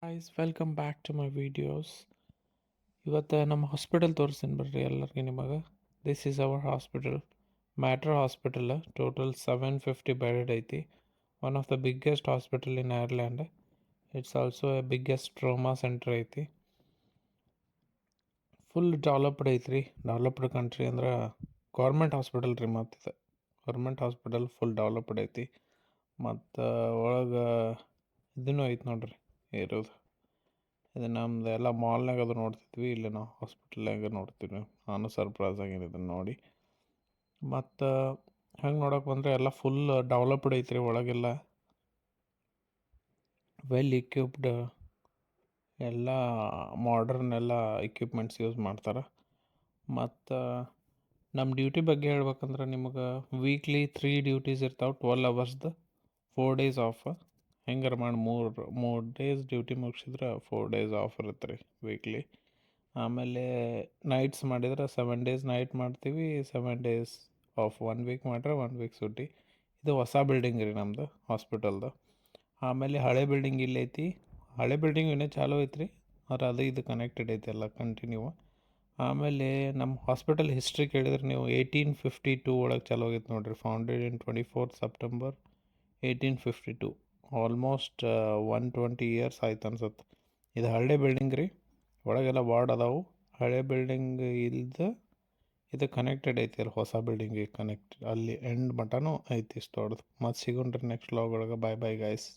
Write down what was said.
Guys welcome back to my videos. ಇವತ್ತು ನಮ್ಮ hospital ತೋರಿಸ್ತೀನಿ ಬರ್ರಿ ಎಲ್ಲರಿಗೆ ನಿಮಗೆ. This is our hospital, Mater hospital. Total 750 bed ಐತಿ. One of the biggest hospital in Ireland. It's also a biggest trauma centre ಐತಿ. Full developed ಐತ್ರಿ. Developed country ಅಂದ್ರೆ ಗೌರ್ಮೆಂಟ್ ಹಾಸ್ಪಿಟಲ್ ರೀ. ಮತ್ತು ಗೌರ್ಮೆಂಟ್ ಹಾಸ್ಪಿಟಲ್ ಫುಲ್ ಡೆವಲಪ್ಡ್ ಐತಿ. ಮತ್ತು ಒಳಗೆ ಇದನ್ನು ಐತಿ ನೋಡ್ರಿ ಇರೋದು. ಇದು ನಮ್ದು ಎಲ್ಲ ಮಾಲ್ನಾಗ ಅದು ನೋಡ್ತಿದ್ವಿ, ಇಲ್ಲಿ ನಾವು ಹಾಸ್ಪಿಟಲ್ನಾಗ ನೋಡ್ತೀವಿ. ನಾನು ಸರ್ಪ್ರೈಸ್ ಆಗೀನಿ ಇದನ್ನು ನೋಡಿ. ಮತ್ತು ಹೆಂಗೆ ನೋಡೋಕೆ ಬಂದರೆ ಎಲ್ಲ ಫುಲ್ ಡೆವಲಪ್ಡ್ ಐತ್ರಿ. ಒಳಗೆಲ್ಲ ವೆಲ್ ಇಕ್ವಿಪ್ಡ್, ಎಲ್ಲ ಮಾಡ್ರನ್ ಎಲ್ಲ ಇಕ್ವಿಪ್ಮೆಂಟ್ಸ್ ಯೂಸ್ ಮಾಡ್ತಾರೆ. ಮತ್ತು ನಮ್ಮ ಡ್ಯೂಟಿ ಬಗ್ಗೆ ಹೇಳ್ಬೇಕಂದ್ರೆ ನಿಮಗೆ ವೀಕ್ಲಿ 3 ಡ್ಯೂಟೀಸ್ ಇರ್ತಾವೆ. 12 ಅವರ್ಸ್ದು, 4 ಡೇಸ್ ಆಫ್. ಹೆಂಗಾರ ಮಾಡಿ ಮೂರು ಡೇಸ್ ಡ್ಯೂಟಿ ಮುಗಿಸಿದ್ರೆ 4 ಡೇಸ್ ಆಫ್ ಇರುತ್ತೆ ರೀ ವೀಕ್ಲಿ. ಆಮೇಲೆ ನೈಟ್ಸ್ ಮಾಡಿದ್ರೆ 7 ಡೇಸ್ ನೈಟ್ ಮಾಡ್ತೀವಿ, 7 ಡೇಸ್ ಆಫ್. 1 ವೀಕ್ ಮಾಡ್ರೆ 1 ವೀಕ್ ಸುಟ್ಟಿ. ಇದು ಹೊಸ ಬಿಲ್ಡಿಂಗ್ ರೀ ನಮ್ಮದು ಹಾಸ್ಪಿಟಲ್ದು. ಆಮೇಲೆ ಹಳೆ ಬಿಲ್ಡಿಂಗ್ ಇಲ್ಲೈತಿ. ಹಳೆ ಬಿಲ್ಡಿಂಗ್ ಇನ್ನೂ ಚಾಲೂ ಐತ್ರಿ, ಆದ್ರೆ ಅದು ಇದು ಕನೆಕ್ಟೆಡ್ ಐತಿ ಎಲ್ಲ ಕಂಟಿನ್ಯೂ. ಆಮೇಲೆ ನಮ್ಮ ಹಾಸ್ಪಿಟಲ್ ಹಿಸ್ಟ್ರಿ ಕೇಳಿದ್ರೆ ನೀವು 1852 ಒಳಗೆ ಚಾಲೂ ಆಗೈತೆ ನೋಡಿರಿ. Founded in 24 September 1852. Almost 120 years ಆಯ್ತು ಅನ್ಸುತ್ತೆ. ಇದು ಹಳೆ ಬಿಲ್ಡಿಂಗ್ ರೀ. ಒಳಗೆಲ್ಲ ವಾರ್ಡ್ ಅದಾವು. ಹಳೆ ಬಿಲ್ಡಿಂಗ್ ಇಲ್ದು ಇದು ಕನೆಕ್ಟೆಡ್ ಐತಿ. ಅಲ್ಲಿ ಹೊಸ ಬಿಲ್ಡಿಂಗಿಗೆ ಕನೆಕ್ಟ್ ಅಲ್ಲಿ ಎಂಡ್ ಮಟನೂ ಐತಿ ಇಷ್ಟು ದೊಡ್ಡದು. ಮತ್ತು ಸಿಗೋಣ್ರಿ ನೆಕ್ಸ್ಟ್ ವ್ಲಾಗ್ ಒಳಗೆ. ಬಾಯ್ ಬಾಯ್ ಗೈಸ್.